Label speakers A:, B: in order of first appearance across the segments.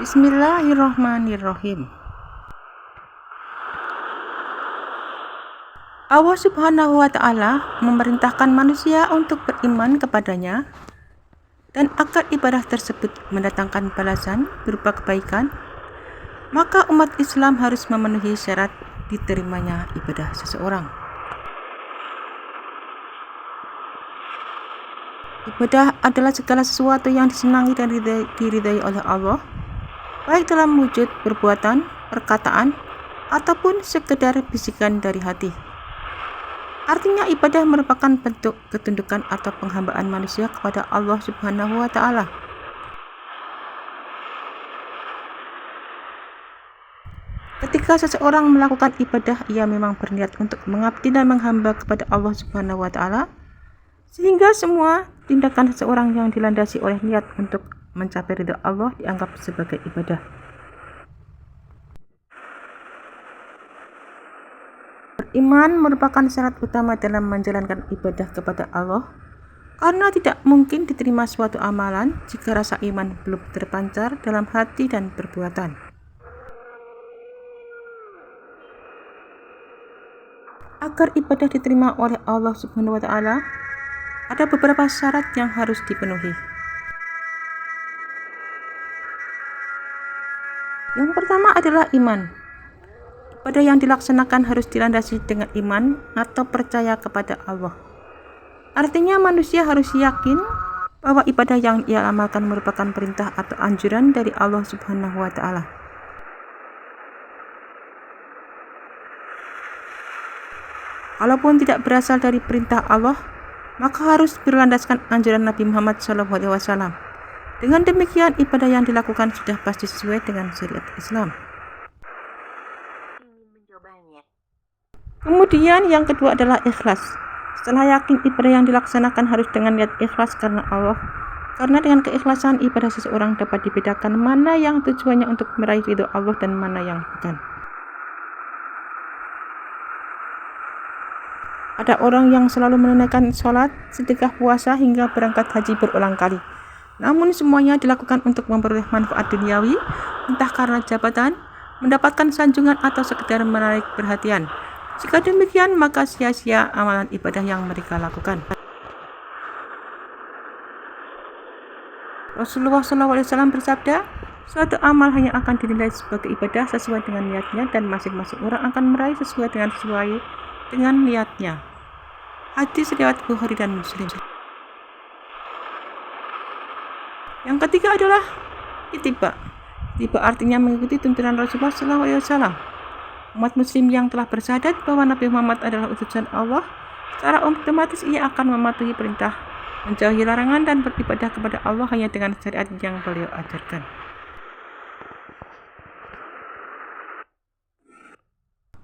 A: Bismillahirrahmanirrahim. Allah Subhanahu wa Ta'ala memerintahkan manusia untuk beriman kepadanya dan agar ibadah tersebut mendatangkan balasan berupa kebaikan, maka umat Islam harus memenuhi syarat diterimanya ibadah seseorang. Ibadah adalah segala sesuatu yang disenangi dan diridai oleh Allah, baik dalam wujud perbuatan, perkataan, ataupun sekedar bisikan dari hati. Artinya ibadah merupakan bentuk ketundukan atau penghambaan manusia kepada Allah Subhanahu wa Ta'ala. Ketika seseorang melakukan ibadah, ia memang berniat untuk mengabdi dan menghamba kepada Allah Subhanahu wa Ta'ala, sehingga semua tindakan seseorang yang dilandasi oleh niat untuk mencapai ridha Allah dianggap sebagai ibadah. Beriman merupakan syarat utama dalam menjalankan ibadah kepada Allah, karena tidak mungkin diterima suatu amalan jika rasa iman belum terpancar dalam hati dan perbuatan. Agar ibadah diterima oleh Allah Subhanahu wa Ta'ala, ada beberapa syarat yang harus dipenuhi. Yang pertama adalah iman. Ibadah yang dilaksanakan harus dilandasi dengan iman atau percaya kepada Allah. Artinya manusia harus yakin bahwa ibadah yang ia amalkan merupakan perintah atau anjuran dari Allah Subhanahu wa Ta'ala. Kalaupun tidak berasal dari perintah Allah, maka harus berlandaskan anjuran Nabi Muhammad SAW. Dengan demikian, ibadah yang dilakukan sudah pasti sesuai dengan syariat Islam. Kemudian yang kedua adalah ikhlas. Setelah yakin ibadah yang dilaksanakan harus dengan niat ikhlas karena Allah, karena dengan keikhlasan ibadah seseorang dapat dibedakan mana yang tujuannya untuk meraih ridho Allah dan mana yang bukan. Ada orang yang selalu menunaikan sholat, sedekah, puasa hingga berangkat haji berulang kali. Namun semuanya dilakukan untuk memperoleh manfaat duniawi, entah karena jabatan, mendapatkan sanjungan atau sekedar menarik perhatian. Jika demikian, maka sia-sia amalan ibadah yang mereka lakukan. Rasulullah SAW bersabda, suatu amal hanya akan dinilai sebagai ibadah sesuai dengan niatnya dan masing-masing orang akan meraih sesuai dengan niatnya. Hadis riwayat Bukhari dan Muslim. Yang ketiga adalah ittiba. Ittiba artinya mengikuti tuntunan Rasulullah SAW. Umat muslim yang telah bersyahadat bahwa Nabi Muhammad adalah utusan Allah, secara otomatis ia akan mematuhi perintah, menjauhi larangan dan beribadah kepada Allah hanya dengan syariat yang beliau ajarkan.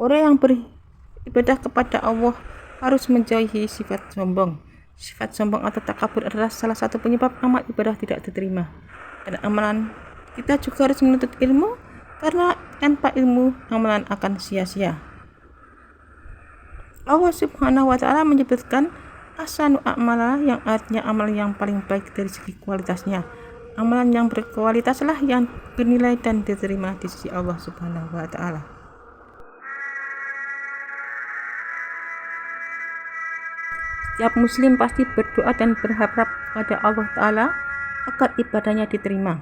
A: Orang yang beribadah kepada Allah harus menjauhi sifat sombong. Sifat sombong atau takabur adalah salah satu penyebab amal ibadah tidak diterima. Dan amalan kita juga harus menuntut ilmu, karena tanpa ilmu amalan akan sia-sia. Allah Subhanahu wa Ta'ala menyebutkan ahsanu a'mala, yang artinya amalan yang paling baik dari segi kualitasnya. Amalan yang berkualitaslah yang bernilai dan diterima di sisi Allah Subhanahu wa Ta'ala. Setiap muslim pasti berdoa dan berharap kepada Allah Ta'ala agar ibadahnya diterima.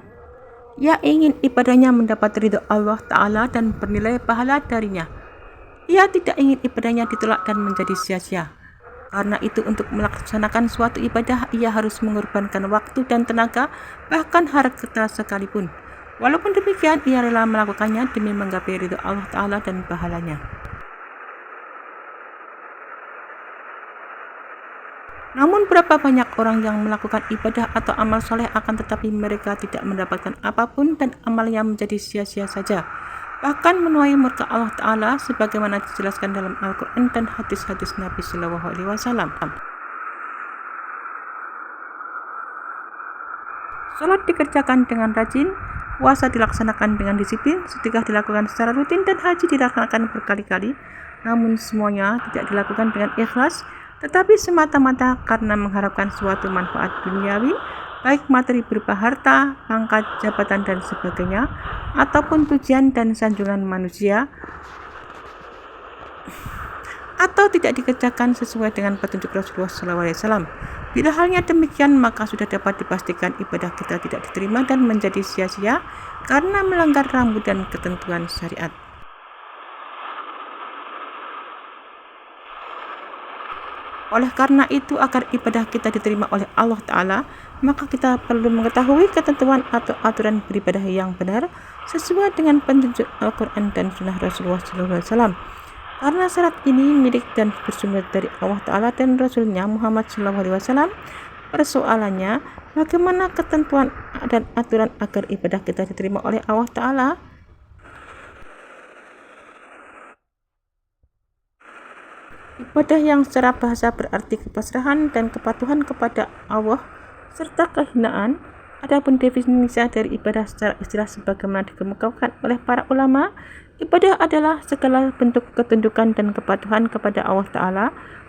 A: Ia ingin ibadahnya mendapat ridho Allah Ta'ala dan bernilai pahala darinya. Ia tidak ingin ibadahnya ditolak dan menjadi sia-sia. Karena itu untuk melaksanakan suatu ibadah, ia harus mengorbankan waktu dan tenaga, bahkan harta sekalipun. Walaupun demikian, ia rela melakukannya demi menggapai ridho Allah Ta'ala dan pahalanya. Namun berapa banyak orang yang melakukan ibadah atau amal soleh akan tetapi mereka tidak mendapatkan apapun dan amalnya menjadi sia-sia saja, bahkan menuai murka Allah Ta'ala sebagaimana dijelaskan dalam Al-Quran dan hadis-hadis Nabi SAW. Salat dikerjakan dengan rajin, puasa dilaksanakan dengan disiplin, sedekah dilakukan secara rutin, dan haji dilaksanakan berkali-kali. Namun semuanya tidak dilakukan dengan ikhlas, tetapi semata-mata karena mengharapkan suatu manfaat duniawi, baik materi berupa harta, pangkat, jabatan, dan sebagainya, ataupun pujian dan sanjungan manusia, atau tidak dikerjakan sesuai dengan petunjuk Rasulullah SAW. Bila halnya demikian, maka sudah dapat dipastikan ibadah kita tidak diterima dan menjadi sia-sia karena melanggar rambu dan ketentuan syariat. Oleh karena itu, agar ibadah kita diterima oleh Allah Ta'ala, maka kita perlu mengetahui ketentuan atau aturan beribadah yang benar sesuai dengan petunjuk Al-Quran dan Sunnah Rasulullah SAW. Karena syarat ini milik dan bersumber dari Allah Ta'ala dan Rasulnya Muhammad SAW, persoalannya bagaimana ketentuan dan aturan agar ibadah kita diterima oleh Allah Ta'ala? Ibadah yang secara bahasa berarti kepasrahan dan kepatuhan kepada Allah serta kehinaan. Adapun definisi dari ibadah secara istilah sebagaimana dikemukakan oleh para ulama, ibadah adalah segala bentuk ketundukan dan kepatuhan kepada Allah Ta'ala,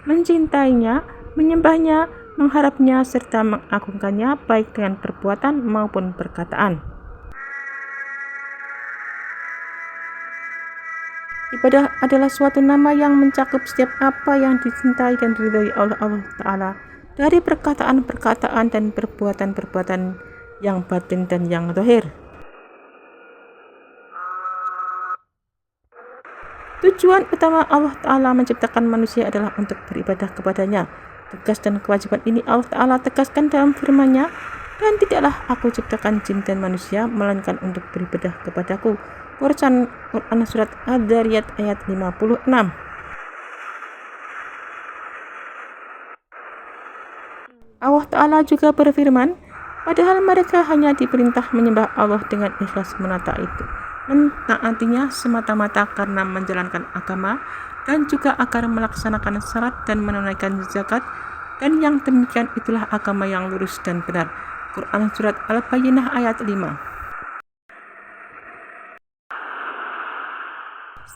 A: mencintainya, menyembahnya, mengharapnya, serta mengagungkannya baik dengan perbuatan maupun perkataan. Ibadah adalah suatu nama yang mencakup setiap apa yang dicintai dan diridhai oleh Allah Ta'ala dari perkataan-perkataan dan perbuatan-perbuatan yang batin dan yang zahir. Tujuan utama Allah Ta'ala menciptakan manusia adalah untuk beribadah kepadanya. Tugas dan kewajiban ini Allah Ta'ala tegaskan dalam firman-Nya, dan tidaklah aku ciptakan jin dan manusia melainkan untuk beribadah kepadaku. Quran Surat Ad-Dariyat ayat 56. Allah Ta'ala juga berfirman, padahal mereka hanya diperintah menyembah Allah dengan ikhlas mentaatinya semata-mata karena menjalankan agama dan juga agar melaksanakan syarat dan menunaikan zakat, dan yang demikian itulah agama yang lurus dan benar. Quran Surat Al-Bayyinah ayat 5.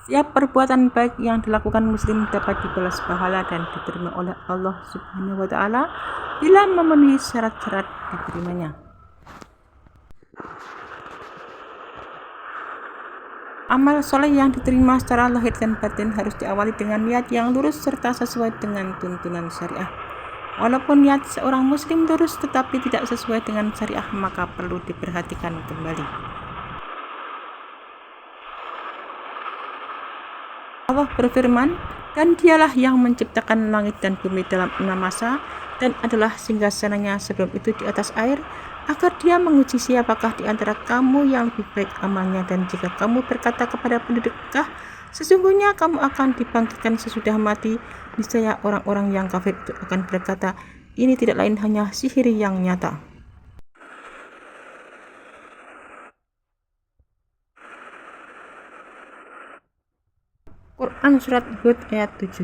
A: Setiap perbuatan baik yang dilakukan muslim dapat dibalas pahala dan diterima oleh Allah Subhanahu wa Ta'ala bila memenuhi syarat-syarat diterimanya. Amal soleh yang diterima secara lahir dan batin harus diawali dengan niat yang lurus serta sesuai dengan tuntunan syariah. Walaupun niat seorang muslim lurus tetapi tidak sesuai dengan syariah, maka perlu diperhatikan kembali. Allah berfirman, dan dialah yang menciptakan langit dan bumi dalam 6 masa dan adalah singgasananya sebelum itu di atas air, agar dia menguji siapakah di antara kamu yang lebih baik amalnya. Dan jika kamu berkata kepada penduduk Mekah, sesungguhnya kamu akan dibangkitkan sesudah mati, niscaya orang-orang yang kafir itu akan berkata, ini tidak lain hanya sihir yang nyata. Quran Surat Hud ayat 7.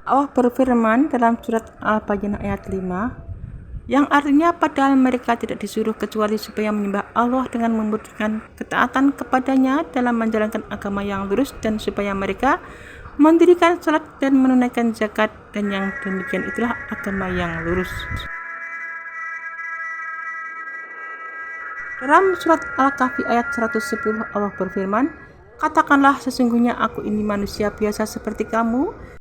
A: Allah berfirman dalam Surat Al-Bayyinah ayat 5, yang artinya padahal mereka tidak disuruh kecuali supaya menyembah Allah dengan membuktikan ketaatan kepadanya dalam menjalankan agama yang lurus, dan supaya mereka mendirikan salat dan menunaikan zakat, dan yang demikian itulah agama yang lurus. Dalam Surat Al-Kahfi ayat 110 Allah berfirman, katakanlah sesungguhnya aku ini manusia biasa seperti kamu,